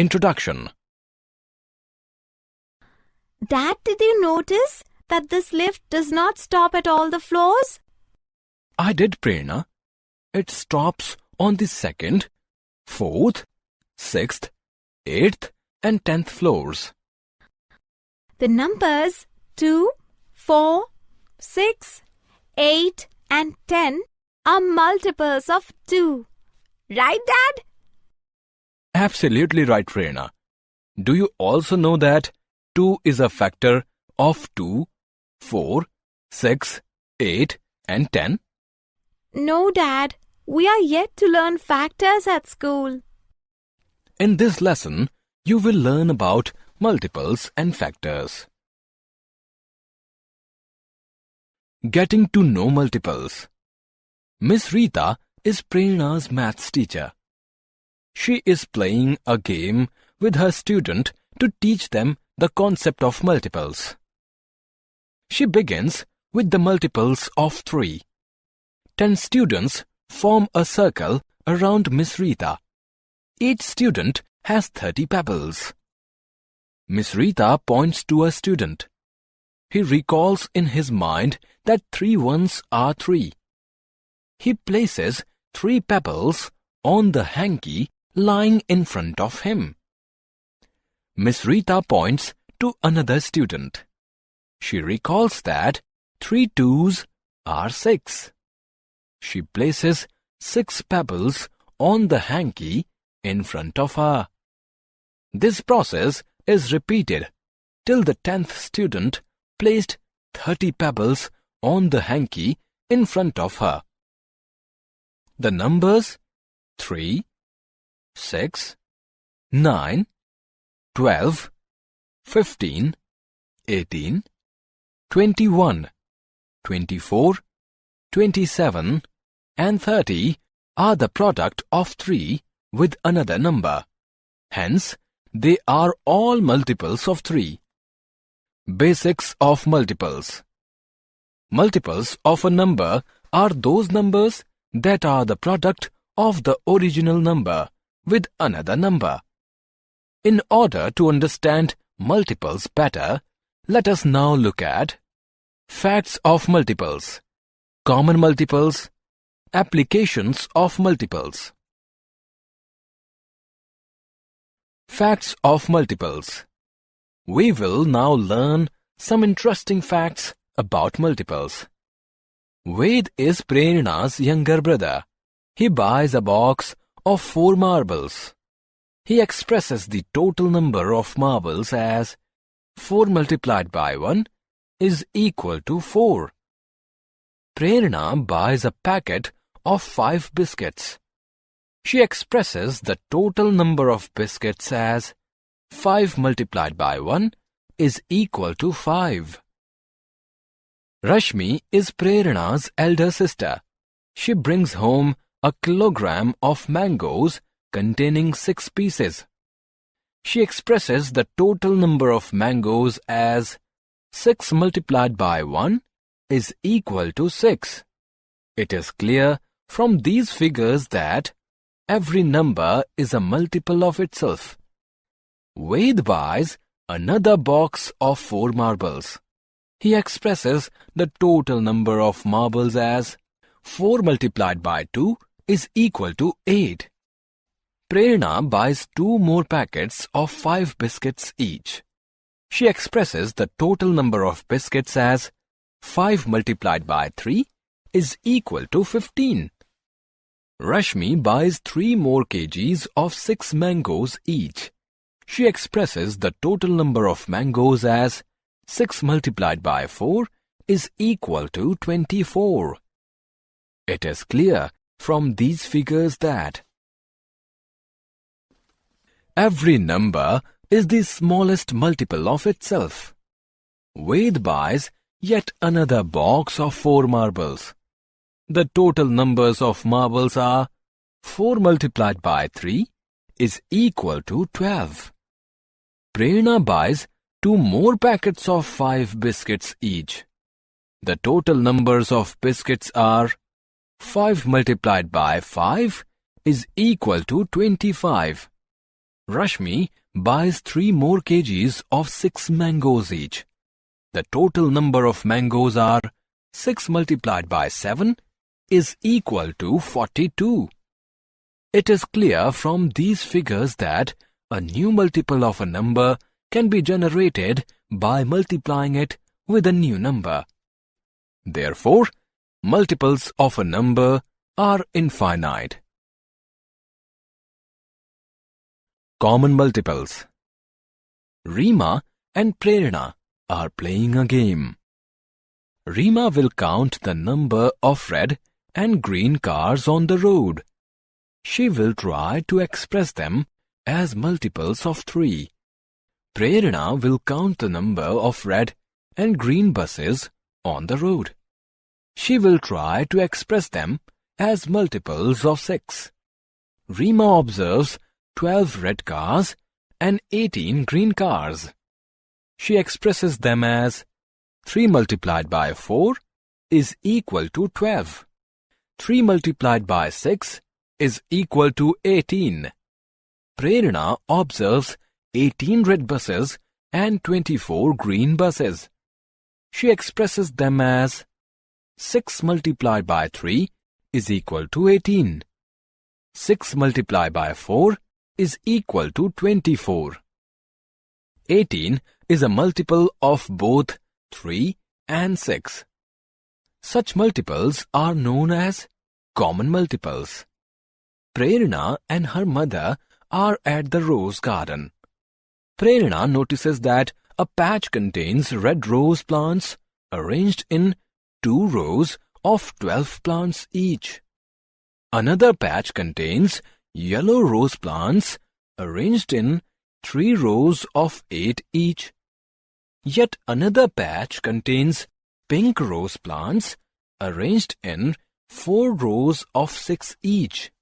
Introduction. Dad, did you notice that this lift does not stop at all the floors? I did, Prerna. It stops on the 2nd, 4th, 6th, 8th and 10th floors. The numbers 2, 4, 6, 8 and 10 are multiples of 2. Right, Dad? Absolutely right, Prerna. Do you also know that 2 is a factor of 2, 4, 6, 8 and 10? No, Dad. We are yet to learn factors at school. In this lesson, you will learn about multiples and factors. Getting to know multiples. Miss Rita is Prerna's maths teacher. She is playing a game with her student to teach them the concept of multiples. She begins with the multiples of 3. 10 students form a circle around Miss Rita. Each student has 30 pebbles. Miss Rita points to a student. He recalls in his mind that 3 ones are 3. He places 3 pebbles on the hanky lying in front of him. Miss Rita points to another student. She recalls that 3 twos are 6. She places 6 pebbles on the hanky in front of her. This process is repeated till the 10th student placed 30 pebbles on the hanky in front of her. The numbers 3, 6, 9, 12, 15, 18, 21, 24, 27 and 30 are the product of 3 with another number. Hence, they are all multiples of 3. Basics of multiples. Multiples of a number are those numbers that are the product of the original number with another number. In order to understand multiples better, let us now look at facts of multiples, common multiples, applications of multiples. Facts of multiples. We will now learn some interesting facts about multiples. Ved is Prerna's younger brother. He buys a box of 4 marbles. He expresses the total number of marbles as 4 multiplied by 1 is equal to 4. Prerna buys a packet of 5 biscuits. She expresses the total number of biscuits as 5 multiplied by 1 is equal to 5. Rashmi is Prerna's elder sister. She brings home a kilogram of mangoes containing 6 pieces. She expresses the total number of mangoes as 6 multiplied by 1 is equal to 6. It is clear from these figures that every number is a multiple of itself. Ved buys another box of 4 marbles. He expresses the total number of marbles as 4 multiplied by 2 is equal to 8. Prerna buys 2 more packets of 5 biscuits each. She expresses the total number of biscuits as 5 multiplied by 3 is equal to 15. Rashmi buys 3 more kgs of 6 mangoes each. She expresses the total number of mangoes as 6 multiplied by 4 is equal to 24. It is clear from these figures that every number is the smallest multiple of itself. Ved buys yet another box of 4 marbles. The total numbers of marbles are 4 multiplied by 3 is equal to 12. Prerna buys 2 more packets of 5 biscuits each. The total numbers of biscuits are 5 multiplied by 5 is equal to 25. Rashmi buys 3 more kgs of 6 mangoes each. The total number of mangoes are 6 multiplied by 7 is equal to 42. It is clear from these figures that a new multiple of a number can be generated by multiplying it with a new number. Therefore, multiples of a number are infinite. Common multiples. Reema and Prerna are playing a game. Reema will count the number of red and green cars on the road. She will try to express them as multiples of 3. Prerna will count the number of red and green buses on the road. She will try to express them as multiples of 6. Reema observes 12 red cars and 18 green cars. She expresses them as 3 multiplied by 4 is equal to 12. 3 multiplied by 6 is equal to 18. Prerna observes 18 red buses and 24 green buses. She expresses them as 6 multiplied by 3 is equal to 18. 6 multiplied by 4 is equal to 24. 18 is a multiple of both 3 and 6. Such multiples are known as common multiples. Prerna and her mother are at the rose garden. Prerna notices that a patch contains red rose plants arranged in 2 rows of 12 plants each. Another patch contains yellow rose plants arranged in 3 rows of 8 each. Yet another patch contains pink rose plants arranged in 4 rows of 6 each.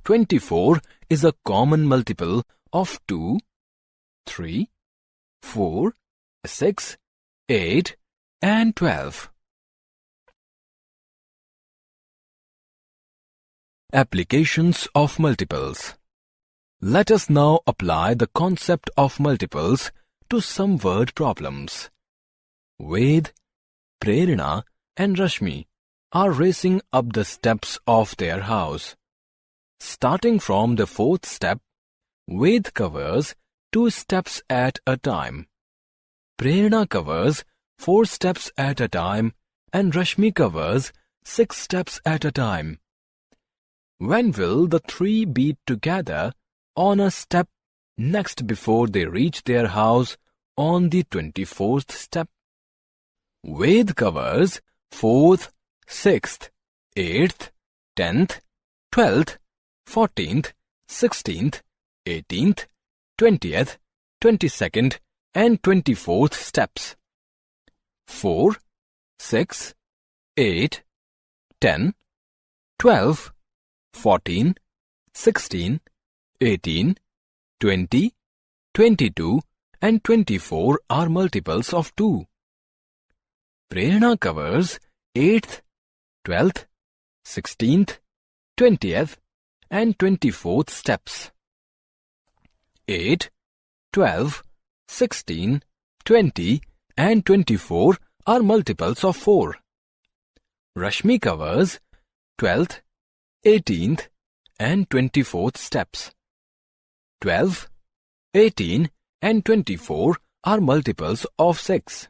24 is a common multiple of 2, 3, 4, 6, 8, and 12. Applications of multiples. Let us now apply the concept of multiples to some word problems. Ved, Prerna, and Rashmi are racing up the steps of their house. Starting from the 4th step, Ved covers 2 steps at a time. Prerna covers 4 steps at a time and Rashmi covers 6 steps at a time. When will the 3 be together on a step next before they reach their house on the 24th step? Ved covers 4th, 6th, 8th, 10th, 12th, 14th, 16th, 18th, 20th, 22nd, and 24th steps. 4, 6, 8, 10, 12, 14, 16, 18, 20, 22, and 24 are multiples of 2. Prerna covers 8th, 12th, 16th, 20th, and 24th steps. 8, 12, 16, 20, and 24 are multiples of 4. Rashmi covers 12th, 18th, and 24th steps. 12, 18, and 24 are multiples of 6.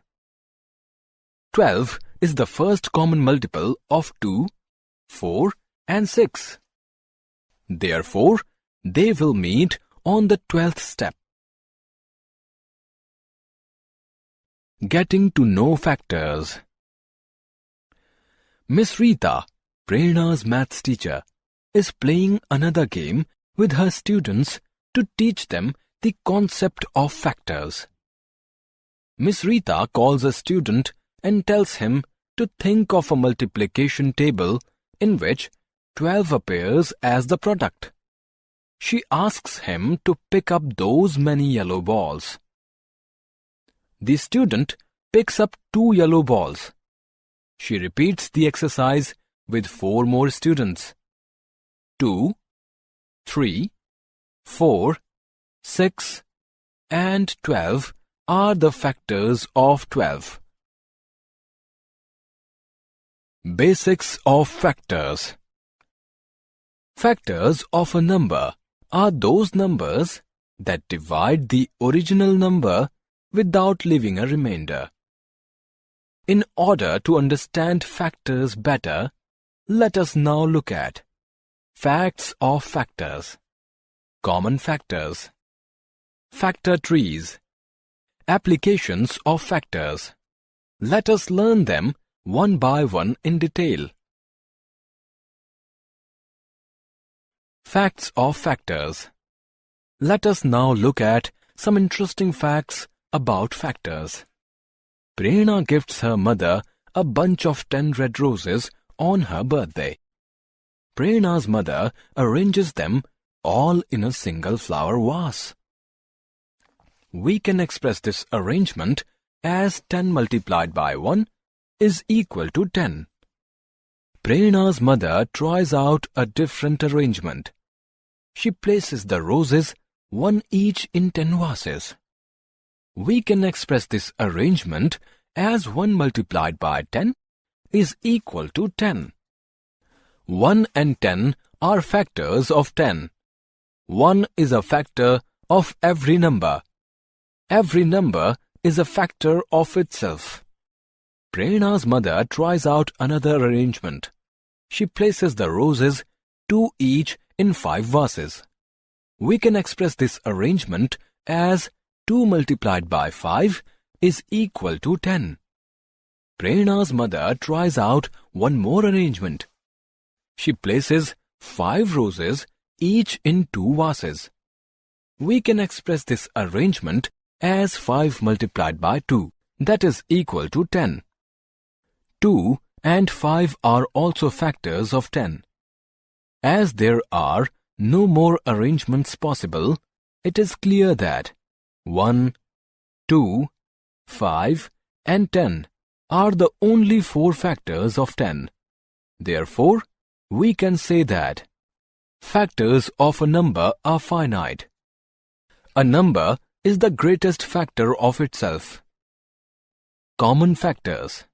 12 is the first common multiple of 2, 4, and 6. Therefore, they will meet on the 12th step. Getting to know factors. Miss Rita, Prerna's maths teacher, is playing another game with her students to teach them the concept of factors. Miss Rita calls a student and tells him to think of a multiplication table in which 12 appears as the product. She asks him to pick up those many yellow balls. The student picks up 2 yellow balls. She repeats the exercise with 4 more students. 2, 3, 4, 6 and 12 are the factors of 12. Basics of factors. Factors of a number are those numbers that divide the original number without leaving a remainder. In order to understand factors better, let us now look at facts of factors, common factors, factor trees, applications of factors. Let us learn them one by one in detail. Facts of factors. Let us now look at some interesting facts about factors. Prerna gifts her mother a bunch of 10 red roses on her birthday. Prerna's mother arranges them all in a single flower vase. We can express this arrangement as 10 multiplied by 1 is equal to 10. Prerna's mother tries out a different arrangement. She places the roses one each in 10 vases. We can express this arrangement as 1 multiplied by 10 is equal to 10. 1 and 10 are factors of 10. 1 is a factor of every number. Every number is a factor of itself. Prerna's mother tries out another arrangement. She places the roses 2 each in 5 vases. We can express this arrangement as 2 multiplied by 5 is equal to 10. Prerna's mother tries out one more arrangement. She places 5 roses each in 2 vases. We can express this arrangement as 5 multiplied by 2, that is equal to 10. 2 and 5 are also factors of 10. As there are no more arrangements possible, it is clear that 1, 2, 5 and 10 are the only 4 factors of 10. Therefore, we can say that factors of a number are finite. A number is the greatest factor of itself. Common factors.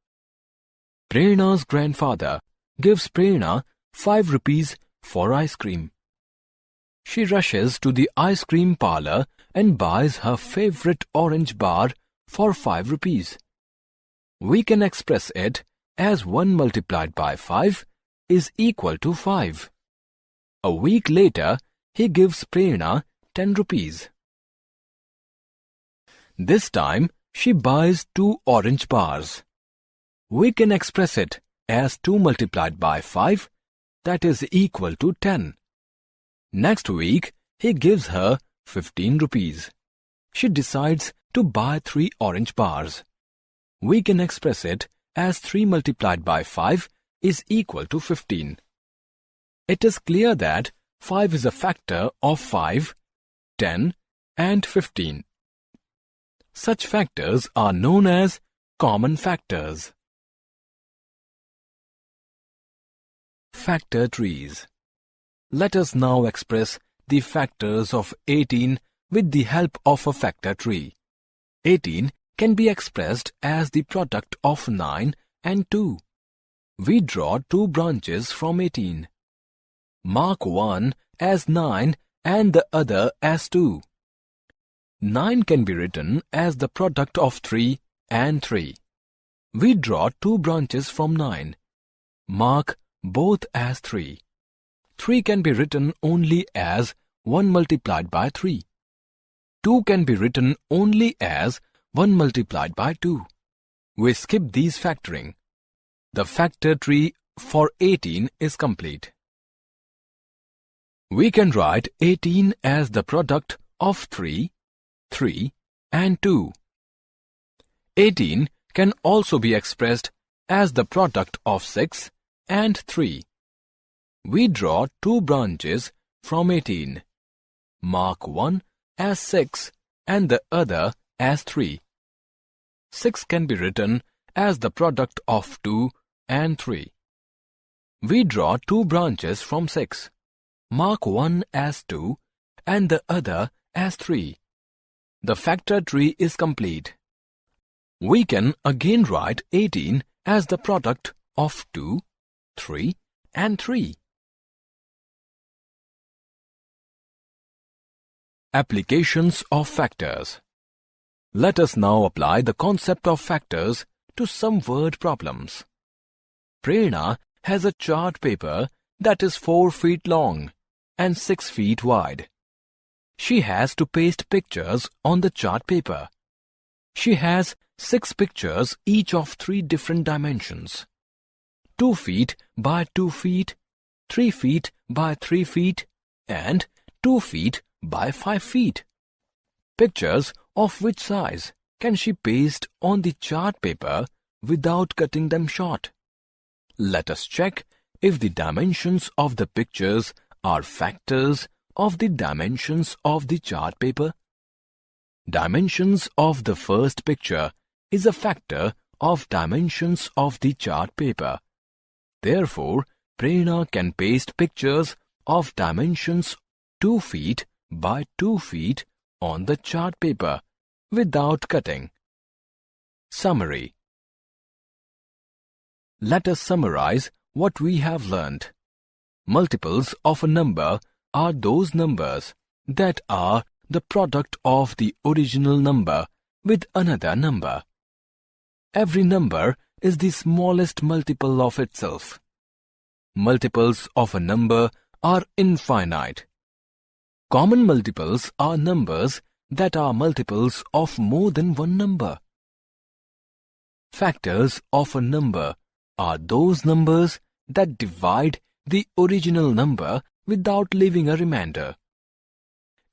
Prerna's grandfather gives Prerna 5 rupees for ice cream. She rushes to the ice cream parlor and buys her favorite orange bar for 5 rupees. We can express it as 1 multiplied by 5 is equal to 5. A week later, he gives Prerna 10 rupees. This time, she buys 2 orange bars. We can express it as 2 multiplied by 5, that is equal to 10. Next week, he gives her 15 rupees. She decides to buy 3 orange bars. We can express it as 3 multiplied by 5 is equal to 15. It is clear that 5 is a factor of 5, 10 and 15. Such factors are known as common factors. Factor trees. Let us now express the factors of 18 with the help of a factor tree. 18 can be expressed as the product of 9 and 2. We draw 2 branches from 18. Mark one as 9 and the other as 2. 9 can be written as the product of 3 and 3. We draw 2 branches from 9. Mark both as 3. 3 can be written only as 1 multiplied by 3. 2 can be written only as 1 multiplied by 2. We skip these factoring. The factor tree for 18 is complete. We can write 18 as the product of 3, 3 and 2. 18 can also be expressed as the product of 6 and 3. We draw 2 branches from 18. Mark one as 6 and the other as 3. 6 can be written as the product of 2 and 3. We draw 2 branches from 6. Mark one as 2 and the other as 3. The factor tree is complete. We can again write 18 as the product of 2, 3 and 3. Applications of factors. Let us now apply the concept of factors to some word problems. Prerna has a chart paper that is 4 feet long and 6 feet wide. She has to paste pictures on the chart paper. She has 6 pictures, each of 3 different dimensions: 2 feet by 2 feet, 3 feet by 3 feet, and 2 feet by 5 feet. Pictures of which size can she paste on the chart paper without cutting them short? Let us check if the dimensions of the pictures are factors of the dimensions of the chart paper. Dimensions of the first picture is a factor of dimensions of the chart paper. Therefore, Prerna can paste pictures of dimensions 2 feet by 2 feet on the chart paper without cutting. Summary. Let us summarize what we have learnt. Multiples of a number are those numbers that are the product of the original number with another number. Every number is the smallest multiple of itself. Multiples of a number are infinite. Common multiples are numbers that are multiples of more than one number. Factors of a number are those numbers that divide the original number without leaving a remainder.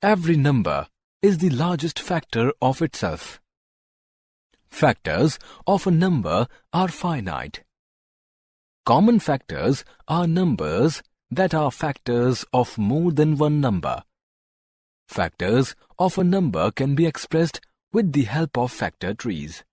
Every number is the largest factor of itself. Factors of a number are finite. Common factors are numbers that are factors of more than one number. Factors of a number can be expressed with the help of factor trees.